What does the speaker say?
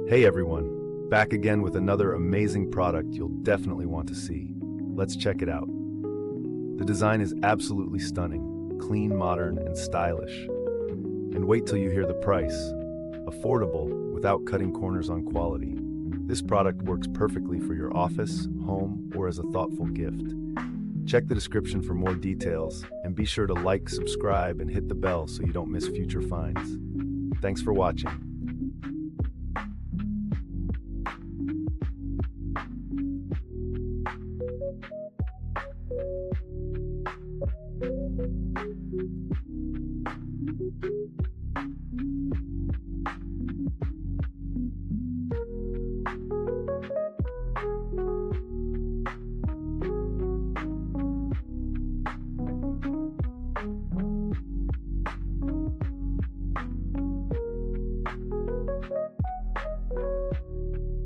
Hey everyone, back again with another amazing product you'll definitely want to see. Let's check it out. The design is absolutely stunning, clean, modern, and stylish. And wait till you hear the price. Affordable without cutting corners on quality. This product works perfectly for your office, home, or as a thoughtful gift. Check the description for more details, and be sure to like, subscribe, and hit the bell so you don't miss future finds. Thanks for watching.